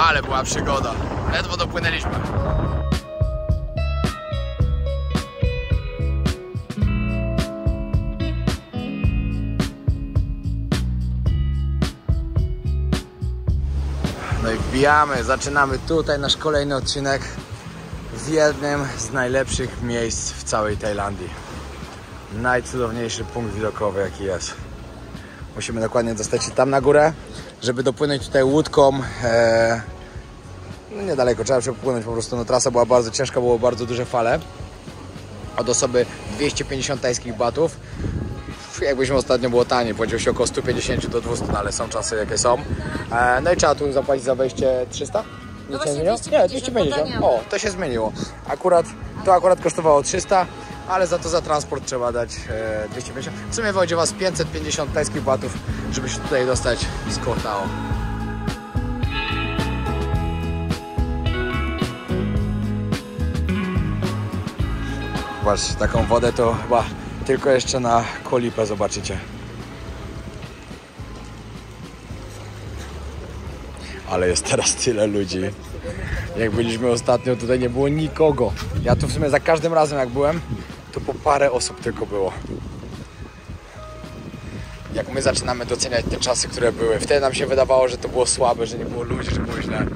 Ale była przygoda. Ledwo dopłynęliśmy. No i wbijamy, zaczynamy tutaj nasz kolejny odcinek w jednym z najlepszych miejsc w całej Tajlandii. Najcudowniejszy punkt widokowy jaki jest. Musimy dokładnie dostać się tam na górę, żeby dopłynąć tutaj łódką. No niedaleko, trzeba przepłynąć po prostu. No, trasa była bardzo ciężka, było bardzo duże fale. Od osoby 250 tajskich batów. Jakbyśmy ostatnio było taniej, powiedział się około 150 do 200, no ale są czasy jakie są. No i trzeba tu zapłacić za wejście 300? No właśnie 250? Nie, 250. O, to się zmieniło. To akurat kosztowało 300, ale za to za transport trzeba dać 250. W sumie wychodzi was 550 tajskich batów, żeby się tutaj dostać z Koh Tao. Zobaczcie, taką wodę to chyba tylko jeszcze na Koh Lipę zobaczycie. Ale jest teraz tyle ludzi. Jak byliśmy ostatnio, tutaj nie było nikogo. Ja tu w sumie za każdym razem jak byłem, to po parę osób tylko było. Jak my zaczynamy doceniać te czasy, które były, wtedy nam się wydawało, że to było słabe, że nie było ludzi, że było źle.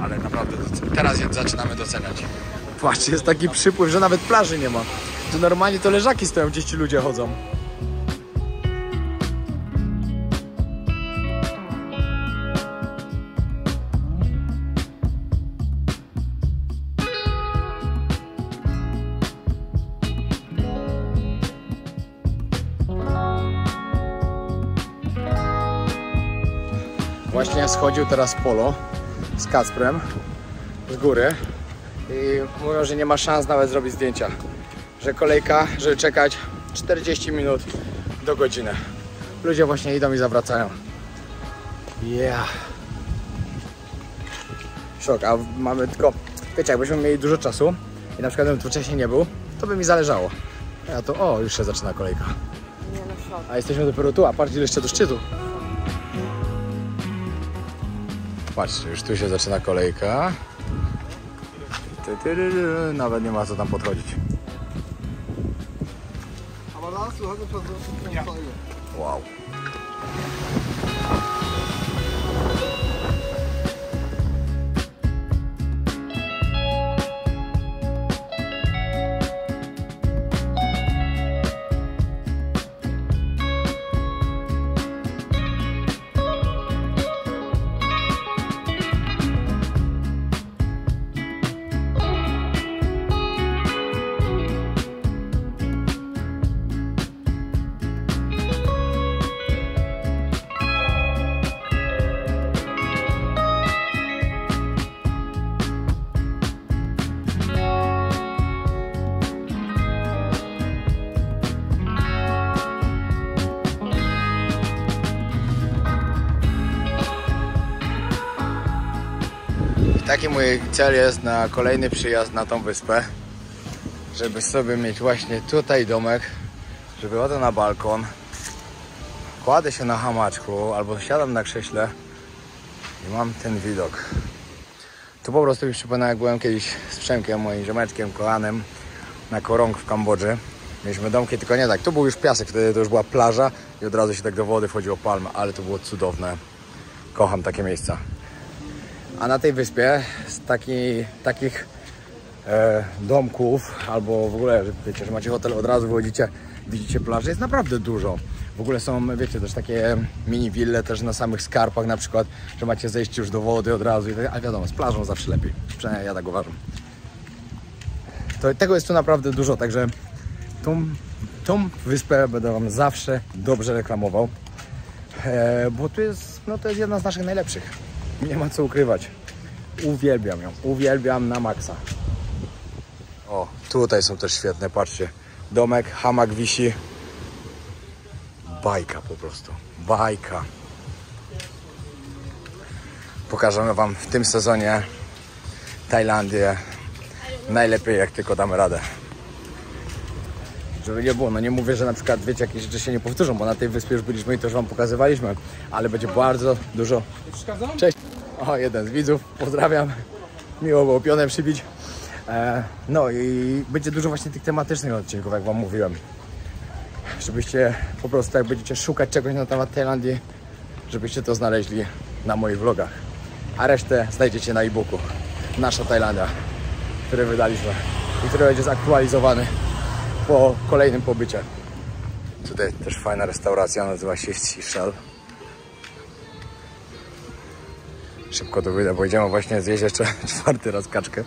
Ale naprawdę teraz zaczynamy doceniać. Patrzcie, jest taki przypływ, że nawet plaży nie ma. Tu normalnie to leżaki stoją, gdzieś ci ludzie chodzą. Właśnie schodził teraz Polo z Kacprem z góry i mówią, że nie ma szans nawet zrobić zdjęcia. Że kolejka, żeby czekać 40 minut do godziny. Ludzie właśnie idą i zawracają. Yeah. Szok, a mamy tylko, wiecie, jakbyśmy mieli dużo czasu i na przykład bym tu wcześniej nie był, to by mi zależało. Ja to, już się zaczyna kolejka. Nie no, szok. A jesteśmy dopiero tu, a patrzcie jeszcze do szczytu. Patrzcie, już tu się zaczyna kolejka. Nawet nie ma co tam podchodzić. Wow. Taki mój cel jest na kolejny przyjazd na tą wyspę, żeby sobie mieć właśnie tutaj domek, że wychodzę na balkon, kładę się na hamaczku albo siadam na krześle i mam ten widok. Tu po prostu mi przypomina, jak byłem kiedyś z Przemkiem, moim ziomeczkiem kochanym, na Koh Rong w Kambodży. Mieliśmy domki, tylko nie tak, tu był już piasek, wtedy to już była plaża i od razu się tak do wody wchodziło palma, ale to było cudowne. Kocham takie miejsca. A na tej wyspie z takich domków, albo w ogóle, wiecie, że macie hotel, od razu wychodzicie, widzicie plażę, jest naprawdę dużo. W ogóle są, wiecie, też takie mini wille też na samych skarpach na przykład, że macie zejście już do wody od razu, ale wiadomo, z plażą zawsze lepiej, przynajmniej ja tak uważam. Tego jest tu naprawdę dużo, także tą wyspę będę wam zawsze dobrze reklamował, bo to jest jedna z naszych najlepszych. Nie ma co ukrywać. Uwielbiam ją. Uwielbiam na maksa. O, tutaj są też świetne, patrzcie. Domek, hamak wisi. Bajka po prostu. Bajka. Pokażemy wam w tym sezonie Tajlandię najlepiej, jak tylko damy radę. Żeby nie było, no nie mówię, że na przykład, wiecie, jakieś rzeczy się nie powtórzą, bo na tej wyspie już byliśmy i to już wam pokazywaliśmy, ale będzie bardzo dużo... Cześć! O, jeden z widzów, pozdrawiam. Miło było pionem przybić. No i będzie dużo właśnie tych tematycznych odcinków, jak wam mówiłem. Żebyście po prostu, jak będziecie szukać czegoś na temat Tajlandii, żebyście to znaleźli na moich vlogach. A resztę znajdziecie na e-booku. Nasza Tajlandia, który wydaliśmy i który będzie zaktualizowany po kolejnym pobycie. Tutaj też fajna restauracja, nazywa się Seashell. Szybko to wyjdę, bo idziemy właśnie zjeść jeszcze 4. raz kaczkę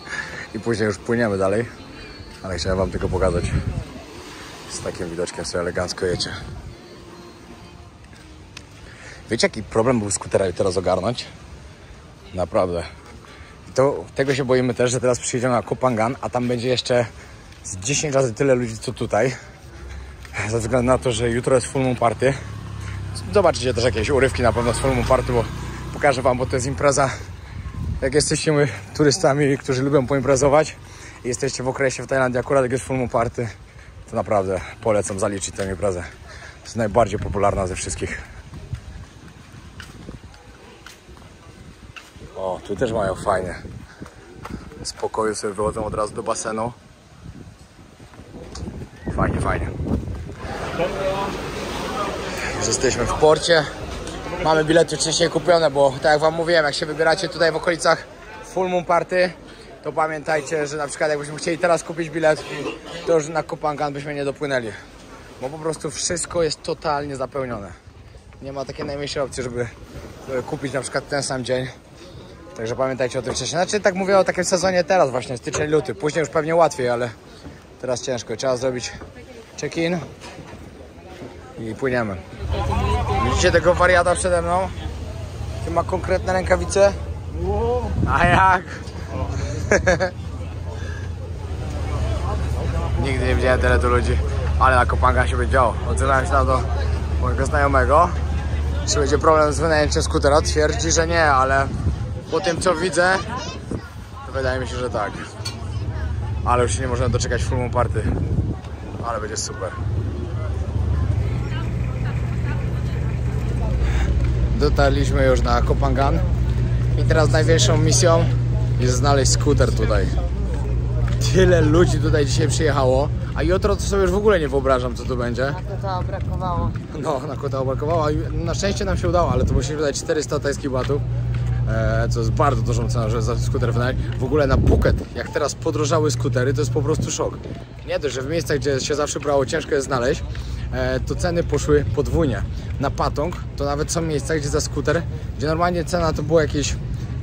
i później już płyniemy dalej. Ale chciałem wam tylko pokazać. Z takim widoczkiem sobie elegancko jecie. Wiecie, jaki problem był skutera teraz ogarnąć? Naprawdę. Tego się boimy też, że teraz przyjedziemy na Koh Phangan, a tam będzie jeszcze z 10 razy tyle ludzi, co tutaj. Ze względu na to, że jutro jest full moon party. Zobaczycie też jakieś urywki na pewno z full moon party, bo pokażę wam, bo to jest impreza. Jak jesteście turystami, którzy lubią poimprezować i jesteście w okresie w Tajlandii, akurat jak jest full moon party, to naprawdę polecam zaliczyć tę imprezę. To jest najbardziej popularna ze wszystkich. O, tu też mają fajnie. Z pokoju sobie wychodzą od razu do basenu. Fajnie, fajnie. Już jesteśmy w porcie. Mamy bilety wcześniej kupione, bo tak jak wam mówiłem, jak się wybieracie tutaj w okolicach full moon party, to pamiętajcie, że na przykład jakbyśmy chcieli teraz kupić bilet, to już na Koh Phangan byśmy nie dopłynęli. Bo po prostu wszystko jest totalnie zapełnione. Nie ma takiej najmniejszej opcji, żeby kupić na przykład ten sam dzień. Także pamiętajcie o tym wcześniej. Znaczy tak mówię o takim sezonie teraz właśnie, styczeń, luty. Później już pewnie łatwiej, ale teraz ciężko. Trzeba zrobić check-in i płyniemy. Widzicie tego wariata przede mną? Ty ma konkretne rękawice? A jak? Nigdy nie widziałem tyle tu ludzi, ale na Koh Phangan się będzie działo. Odzywałem się do mojego znajomego, czy będzie problem z wynajęciem skutera. Twierdzi, że nie, ale po tym co widzę, to wydaje mi się, że tak. Ale już się nie można doczekać full moon party. Ale będzie super. Dotarliśmy już na Koh Phangan i teraz największą misją jest znaleźć skuter tutaj. Tyle ludzi tutaj dzisiaj przyjechało, a jutro to sobie już w ogóle nie wyobrażam, co tu będzie. Na kota brakowało. No, na kota brakowało, na szczęście nam się udało, ale to musimy wydać 400 tajskich batów, co jest bardzo dużą ceną, żeby za skuter wynająć. W ogóle na Phuket, jak teraz podrożały skutery, to jest po prostu szok. Nie dość, że w miejscach, gdzie się zawsze brało, ciężko jest znaleźć, to ceny poszły podwójnie. Na Patong to nawet są miejsca, gdzie za skuter, gdzie normalnie cena to było jakieś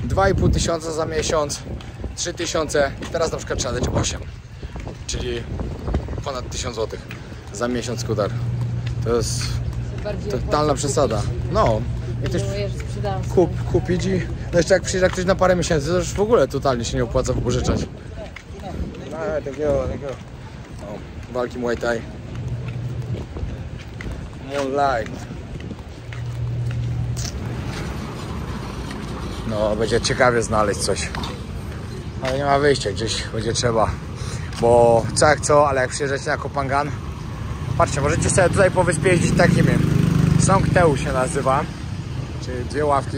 2,5 tysiąca za miesiąc, 3000 i teraz na przykład trzeba dać 8, czyli ponad 1000 zł za miesiąc skuter. To jest totalna przesada. No, i też kupić i no jeszcze jak przyjeżdża ktoś na parę miesięcy, to już w ogóle totalnie się nie opłaca wypożyczać. Takiego. Walki Muay Thai. Moonlight. No, będzie ciekawie znaleźć coś. Ale nie ma wyjścia, gdzieś będzie trzeba. Bo co jak co, ale jak przyjeżdżacie na Koh Phangan, patrzcie, możecie sobie tutaj po wyspie jeździć takimi. Songteu się nazywa, czyli 2 ławki.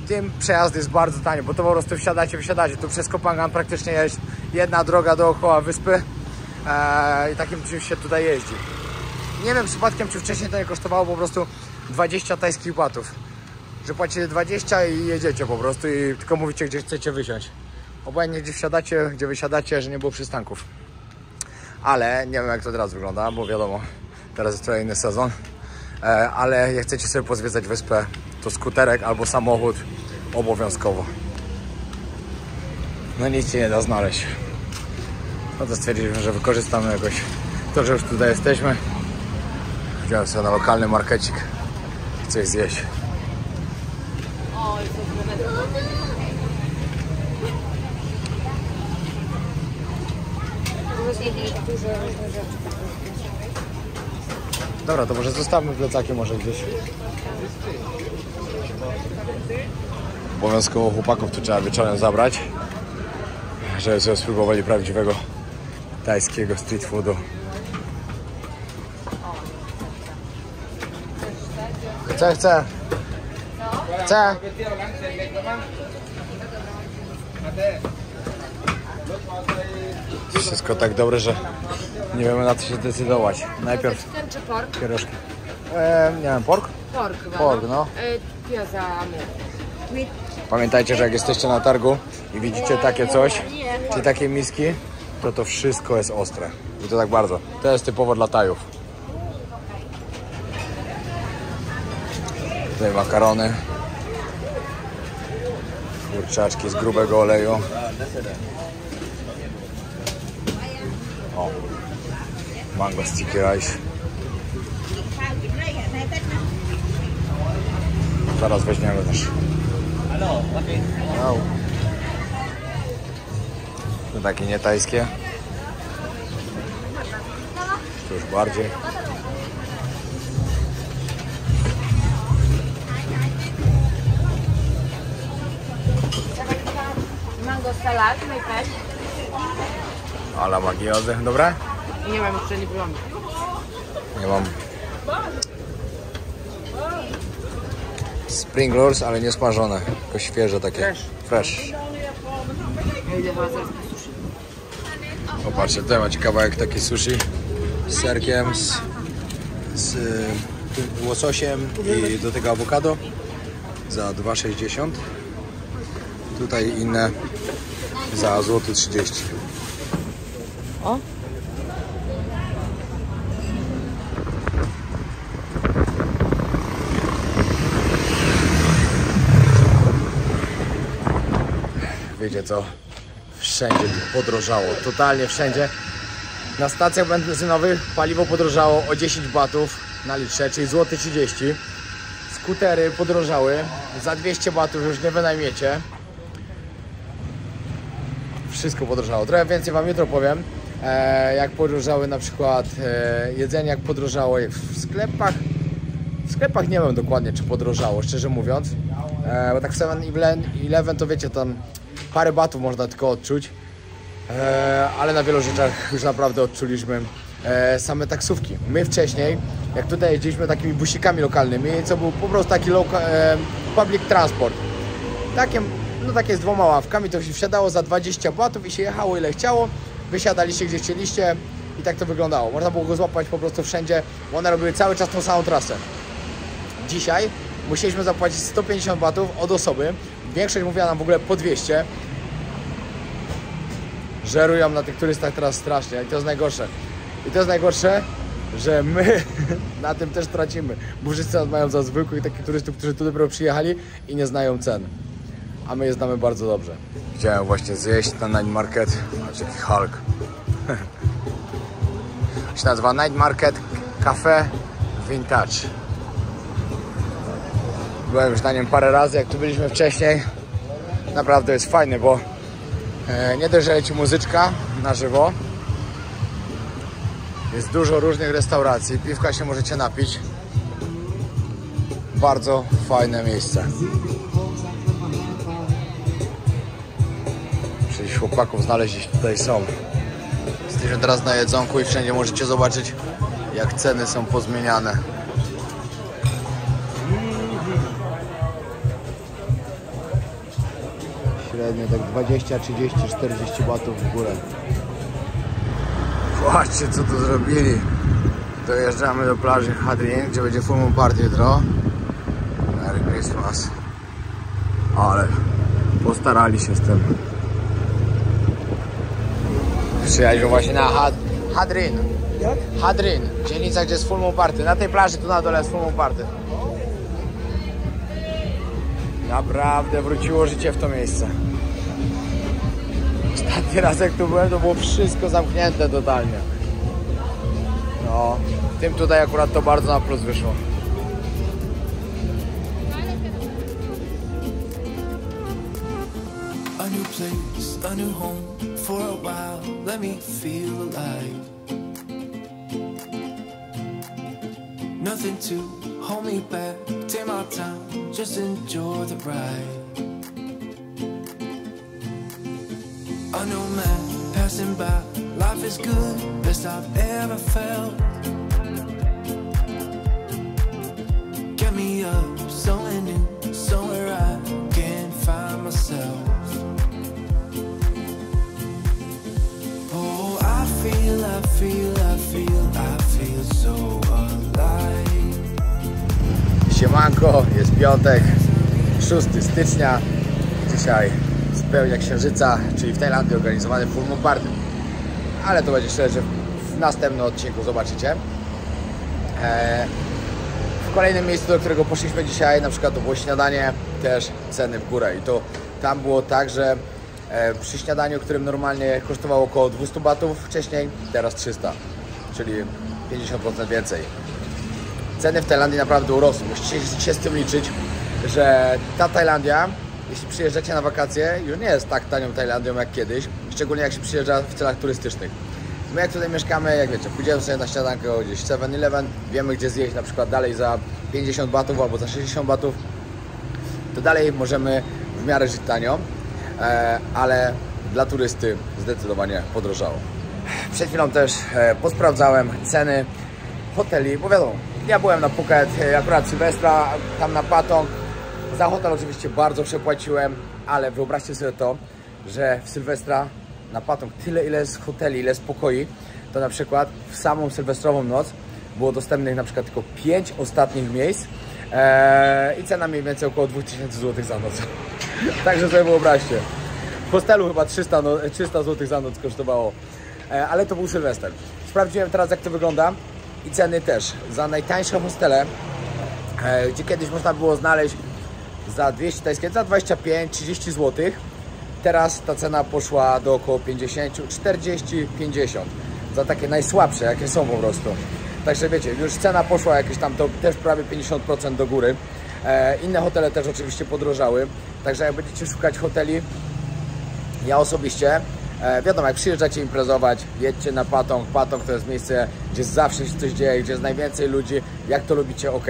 Tym przejazd jest bardzo tani, bo to po prostu wsiadacie. Tu przez Koh Phangan praktycznie jest jedna droga dookoła wyspy i takim czymś się tutaj jeździ. Nie wiem przypadkiem, czy wcześniej to nie kosztowało po prostu 20 tajskich batów. Że płacicie 20 i jedziecie po prostu i tylko mówicie, gdzie chcecie wysiąść. Obojętnie gdzie wsiadacie, gdzie wysiadacie, że nie było przystanków. Ale nie wiem jak to teraz wygląda, bo wiadomo, teraz jest trochę inny sezon. Ale jak chcecie sobie pozwiedzać wyspę, to skuterek albo samochód obowiązkowo. No nic się nie da znaleźć. No to stwierdziliśmy, że wykorzystamy jakoś to, że już tutaj jesteśmy. Wziąłem sobie na lokalny markecik i coś zjeść. Dobra, to może zostawmy plecaki może gdzieś. Obowiązkowo chłopaków tu trzeba wieczorem zabrać, żeby sobie spróbowali prawdziwego tajskiego street foodu. Co chcę? Chce? Wszystko tak dobre, że nie wiemy na co się zdecydować. Najpierw Chicken czy pork? pierożki. Nie wiem, pork? Pork chyba. Pork, no. Pioza mu. Pamiętajcie, że jak jesteście na targu i widzicie takie coś, czy takie miski, to wszystko jest ostre. I to tak bardzo. To jest typowo dla Tajów. Tutaj makarony. Kurczaczki z grubego oleju. O. Mango sticky rice. Zaraz weźmiemy też. No. To takie nie tajskie. To już bardziej. Mango salad, najpierw. Ala magiozy, dobre? Nie mam, jeszcze nie byłam. Nie mam. Spring rolls, ale nie smażone, tylko świeże takie. Fresh. Ja idę chyba zaraz po sushi. Popatrzcie, tutaj macie kawałek taki sushi z serkiem, z łososiem i do tego awokado za 2,60. Tutaj inne za złoty 30. O? Wiecie co? Wszędzie podrożało, totalnie wszędzie. Na stacjach benzynowych paliwo podrożało o 10 batów na litrze, czyli złoty 30. Skutery podrożały, za 200 batów już nie wynajmiecie. Wszystko podrożało. Trochę więcej wam jutro powiem, jak podrożały na przykład jedzenie, jak podrożało jak w sklepach. W sklepach nie wiem dokładnie, czy podrożało, szczerze mówiąc. Bo tak w 7-Eleven to wiecie, tam parę batów można tylko odczuć. Ale na wielu rzeczach już naprawdę odczuliśmy same taksówki. My wcześniej, jak tutaj jeździliśmy takimi busikami lokalnymi, co był po prostu taki public transport. Takie z 2 ławkami, to się wsiadało za 20 batów i się jechało ile chciało. Wysiadaliście gdzie chcieliście i tak to wyglądało. Można było go złapać po prostu wszędzie, bo one robiły cały czas tą samą trasę. Dzisiaj musieliśmy zapłacić 150 batów od osoby. Większość mówiła nam w ogóle po 200. Żerują na tych turystach teraz strasznie i to jest najgorsze. I to jest najgorsze, że my na tym też tracimy, bo wszyscy nas mają za zwykłych takich turystów, którzy tu dopiero przyjechali i nie znają cen. A my je znamy bardzo dobrze. Chciałem właśnie zjeść na Night Market. Znaczy jaki Hulk. się nazywa Night Market Cafe Vintage. Byłem już na nim parę razy, jak tu byliśmy wcześniej. Naprawdę jest fajny, bo nie dość, że leci muzyczka na żywo. Jest dużo różnych restauracji, piwka się możecie napić. Bardzo fajne miejsce. Przecież chłopaków znaleźć tutaj są. Jesteśmy teraz na jedzonku i wszędzie możecie zobaczyć, jak ceny są pozmieniane. Średnio tak 20, 30, 40 batów w górę. Patrzcie, co tu zrobili. Dojeżdżamy do plaży Hadrin, gdzie będzie full moon party jutro. Merry Christmas. Ale postarali się z tym. Przyjechaliśmy właśnie na Hadrin. Jak? Hadrin, dzielnica, gdzie jest full moon party. Na tej plaży tu na dole jest full moon party. Naprawdę wróciło życie w to miejsce. Ostatni raz jak tu byłem, to było wszystko zamknięte totalnie. No, tym tutaj akurat to bardzo na plus wyszło. A new place, a new home. For a while, let me feel alive. Nothing to hold me back. Take my time, just enjoy the ride. A new man passing by. Life is good, best I've ever felt. Get me up, something new, so Siemanko, jest piątek, 6 stycznia. Dzisiaj spełnia księżyca, czyli w Tajlandii organizowany Full Moon Party. Ale to będzie szczerze, w następnym odcinku zobaczycie. W kolejnym miejscu, do którego poszliśmy dzisiaj, na przykład to było śniadanie, też ceny w górę. I to tam było tak, że przy śniadaniu, którym normalnie kosztowało około 200 batów wcześniej, teraz 300, czyli 50% więcej. Ceny w Tajlandii naprawdę urosły. Musicie się z tym liczyć, że ta Tajlandia, jeśli przyjeżdżacie na wakacje, już nie jest tak tanią Tajlandią jak kiedyś, szczególnie jak się przyjeżdża w celach turystycznych. My jak tutaj mieszkamy, jak wiecie, pójdziemy sobie na śniadankę gdzieś 7-Eleven, wiemy gdzie zjeść na przykład dalej za 50 batów albo za 60 batów, to dalej możemy w miarę żyć tanio, ale dla turysty zdecydowanie podrożało. Przed chwilą też posprawdzałem ceny hoteli, bo wiadomo, ja byłem na Phuket, akurat Sylwestra, tam na Patong. Za hotel oczywiście bardzo przepłaciłem, ale wyobraźcie sobie to, że w Sylwestra na Patong tyle ile jest hoteli, ile jest pokoi, to na przykład w samą sylwestrową noc było dostępnych na przykład tylko 5 ostatnich miejsc i cena mniej więcej około 2000 zł za noc. Także sobie wyobraźcie. W hostelu chyba 300 zł za noc kosztowało, ale to był Sylwester. Sprawdziłem teraz jak to wygląda i ceny też. Za najtańsze hostele, gdzie kiedyś można było znaleźć za 200 tajskie, za 25-30 zł, teraz ta cena poszła do około 50, 40, 50 za takie najsłabsze, jakie są po prostu. Także wiecie, już cena poszła jakieś tam to też prawie 50% do góry. Inne hotele też oczywiście podrożały, także jak będziecie szukać hoteli, ja osobiście, wiadomo, jak przyjeżdżacie imprezować, jedźcie na Patong. Patong to jest miejsce, gdzie zawsze się coś dzieje, gdzie jest najwięcej ludzi, jak to lubicie, ok.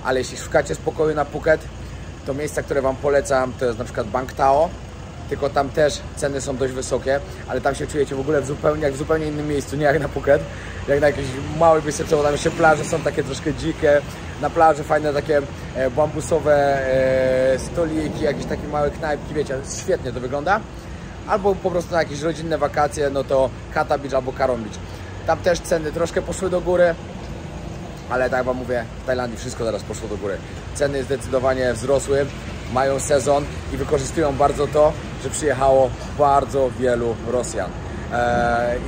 Ale jeśli szukacie spokoju na Phuket, to miejsca, które Wam polecam, to jest na przykład Bang Tao, tylko tam też ceny są dość wysokie, ale tam się czujecie w ogóle jak w zupełnie innym miejscu, nie jak na Phuket, jak na jakiejś małej wysepce, tam jeszcze plaże są takie troszkę dzikie, na plaży fajne takie bambusowe stoliki, jakieś takie małe knajpki, wiecie, świetnie to wygląda. Albo po prostu na jakieś rodzinne wakacje, no to Kata Beach albo Karong Beach. Tam też ceny troszkę poszły do góry, ale tak jak Wam mówię, w Tajlandii wszystko teraz poszło do góry. Ceny zdecydowanie wzrosły, mają sezon i wykorzystują bardzo to, że przyjechało bardzo wielu Rosjan.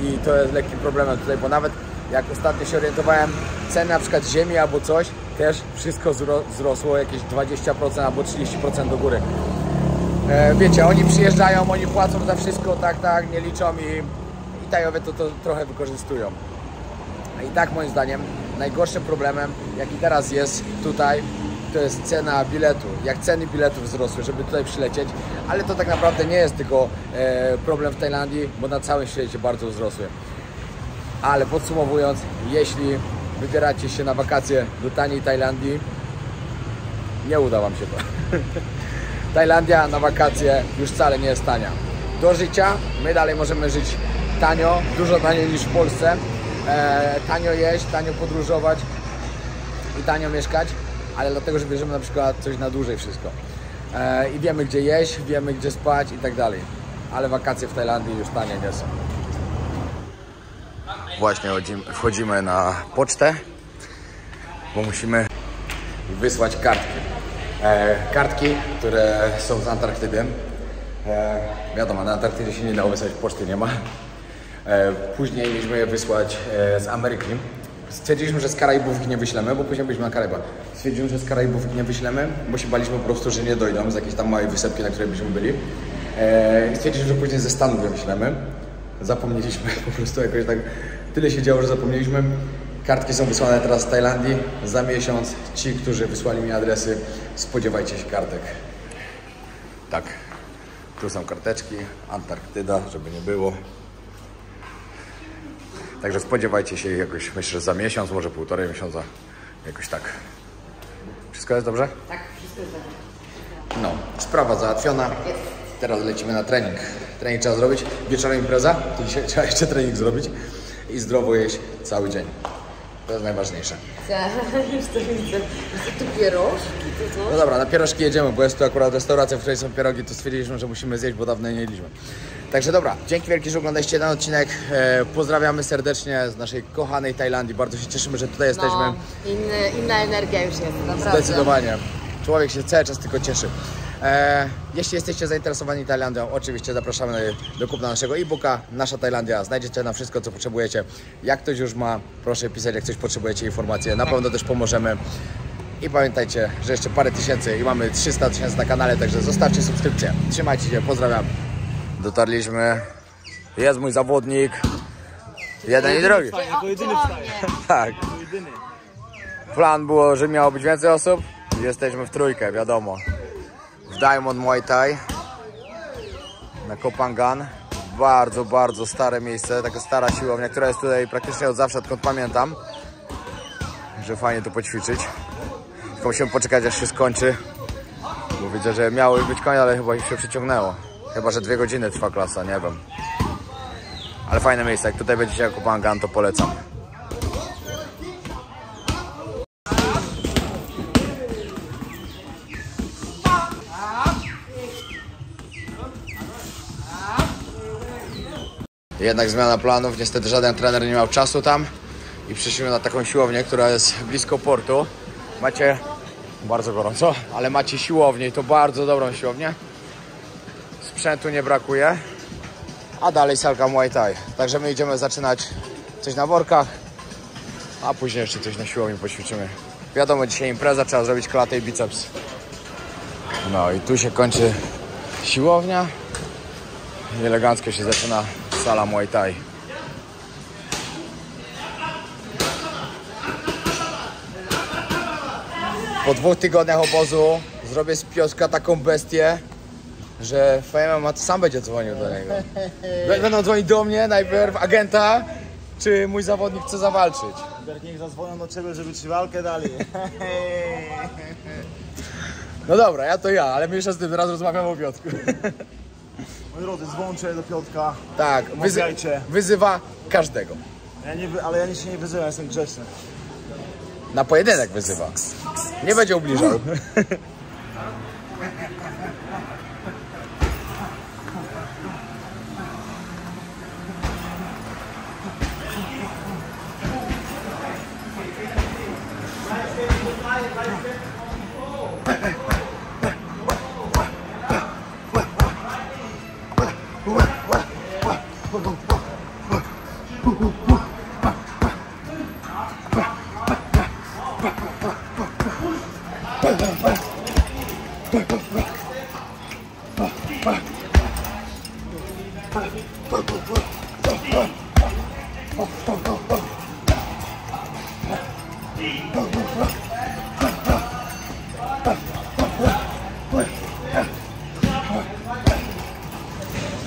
I to jest lekkim problemem tutaj, bo nawet jak ostatnio się orientowałem, ceny na przykład ziemi albo coś, też wszystko wzrosło jakieś 20% albo 30% do góry. Wiecie, oni przyjeżdżają, oni płacą za wszystko, tak, nie liczą i Tajowie to trochę wykorzystują. I tak moim zdaniem najgorszym problemem, jaki teraz jest tutaj, to jest cena biletu. Jak ceny biletów wzrosły, żeby tutaj przylecieć, ale to tak naprawdę nie jest tylko problem w Tajlandii, bo na całym świecie bardzo wzrosły. Ale podsumowując, jeśli wybieracie się na wakacje do taniej Tajlandii, nie uda Wam się to. Tajlandia na wakacje już wcale nie jest tania. Do życia my dalej możemy żyć tanio, dużo taniej niż w Polsce. Tanio jeść, tanio podróżować i tanio mieszkać, ale dlatego, że bierzemy na przykład coś na dłużej wszystko. I wiemy gdzie jeść, wiemy gdzie spać i tak dalej. Ale wakacje w Tajlandii już tanie nie są. Właśnie wchodzimy na pocztę, bo musimy wysłać kartki. Kartki, które są z Antarktydy. Wiadomo, na Antarktydzie się nie dało wysłać, poczty nie ma. Później mieliśmy je wysłać z Ameryki. Stwierdziliśmy, że z Karaibów ich nie wyślemy, bo później byliśmy na Karaibach. Stwierdziliśmy, że z Karaibów ich nie wyślemy, bo się baliśmy po prostu, że nie dojdą z jakiejś tam małej wysepki, na której byśmy byli. Stwierdziliśmy, że później ze Stanów je wyślemy. Zapomnieliśmy po prostu jakoś tak, tyle się działo, że zapomnieliśmy. Kartki są wysłane teraz z Tajlandii. Za miesiąc ci, którzy wysłali mi adresy, spodziewajcie się kartek. Tak, tu są karteczki, Antarktyda, żeby nie było. Także spodziewajcie się jakoś, myślę, że za miesiąc, może 1,5 miesiąca, jakoś tak. Wszystko jest dobrze? Tak, wszystko jest dobrze. No, sprawa załatwiona. Teraz lecimy na trening. Trening trzeba zrobić, wieczorem impreza, to dzisiaj trzeba jeszcze trening zrobić i zdrowo jeść cały dzień. To jest najważniejsze. Już to widzę. Tu pierożki, to co? No dobra, na pierożki jedziemy, bo jest tu akurat restauracja, w której są pierogi, to stwierdziliśmy, że musimy zjeść, bo dawno nie jedliśmy. Także dobra, dzięki wielkie, że oglądaliście ten odcinek. Pozdrawiamy serdecznie z naszej kochanej Tajlandii. Bardzo się cieszymy, że tutaj jesteśmy. No, inna energia już jest, naprawdę. Zdecydowanie. Człowiek się cały czas tylko cieszy. Jeśli jesteście zainteresowani Tajlandią, oczywiście zapraszamy do kupna naszego e-booka Nasza Tajlandia. Znajdziecie na wszystko, co potrzebujecie. Jak ktoś już ma, proszę pisać, jak coś potrzebujecie, informacje. Na pewno też pomożemy. I pamiętajcie, że jeszcze parę tysięcy i mamy 300 000 na kanale, także zostawcie subskrypcję. Trzymajcie się, pozdrawiam. Dotarliśmy. Jest mój zawodnik. Jeden i drugi. Jako jedyny wstaje. Tak. Jako jedyny. Plan było, że miało być więcej osób. Jesteśmy w trójkę, wiadomo. W Diamond Muay Thai na Koh Phangan. Bardzo, bardzo stare miejsce, taka stara siłownia, która jest tutaj praktycznie od zawsze, odkąd pamiętam. Że fajnie tu poćwiczyć. Tylko musimy poczekać, aż się skończy. Bo widzę, że miało być koniec, ale chyba już się przyciągnęło. Chyba że 2 godziny trwa klasa, nie wiem. Ale fajne miejsce, jak tutaj będziecie jak Koh Phangan, to polecam. Jednak zmiana planów, niestety żaden trener nie miał czasu tam i przyszliśmy na taką siłownię, która jest blisko portu. Macie, bardzo gorąco, ale macie siłownię i to bardzo dobrą siłownię. Sprzętu nie brakuje, a dalej salka Muay Thai. Także my idziemy zaczynać coś na workach, a później jeszcze coś na siłowni poćwiczymy. Wiadomo, dzisiaj impreza, trzeba zrobić klatę i biceps. No i tu się kończy siłownia i elegancko się zaczyna sala Muay Thai. Po 2 tygodniach obozu zrobię z Piotrka taką bestię, że FMMA sam będzie dzwonił do niego. Będą dzwonić do mnie, najpierw agenta, czy mój zawodnik chce zawalczyć. Niech zadzwonią do ciebie, żeby ci walkę dali. No dobra, ja, ale my jeszcze z tym teraz rozmawiamy o Piotrku. Moi drodzy, dzwoncie do Piotrka. Tak, Rozmawiajcie. wyzywa każdego. Ale ja się nie wyzywam, jestem grzeczny. Na pojedynek wyzywa. Nie będzie ubliżał.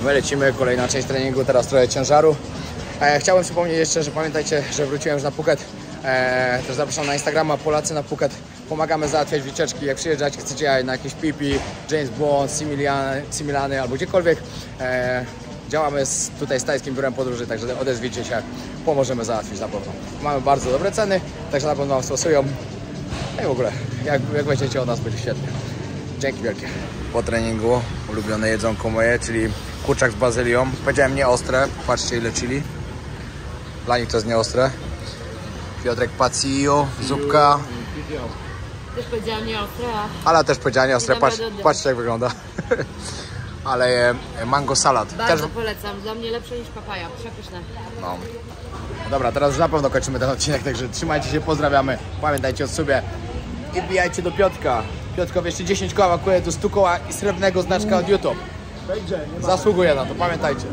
My lecimy, kolejna część treningu, teraz trochę ciężaru. Chciałbym przypomnieć jeszcze, że pamiętajcie, że wróciłem już na Phuket. Też zapraszam na Instagrama, Polacy na Phuket. Pomagamy załatwiać wycieczki, jak przyjeżdżać, chcecie jechać na jakieś Pipi, James Bond, Similany albo gdziekolwiek. Działamy tutaj z Tajskim Biurem Podróży, także odezwijcie się, pomożemy załatwić na pewno. Mamy bardzo dobre ceny, także na pewno Wam stosują. No i w ogóle, jak weźmiecie od nas, będzie świetnie. Dzięki wielkie. Po treningu ulubione jedzonko moje, czyli kurczak z bazylią. Powiedziałem nie ostre, patrzcie ile chili. Dla nich to jest nieostre. Piotrek Pacillo, zupka. Też powiedziałam nie ostre, Ale też powiedziałem nie ostre, Dobra, patrzcie jak wygląda. Ale mango salad. Bardzo polecam, dla mnie lepsze niż papaja, przepyszne. No. Dobra, teraz już na pewno kończymy ten odcinek, także trzymajcie się, pozdrawiamy. Pamiętajcie o sobie i wbijajcie do Piotrka. Piotrkowi jeszcze 10 koła brakuje do 100 koła i srebrnego znaczka od YouTube. Zasługuje na to, pamiętajcie.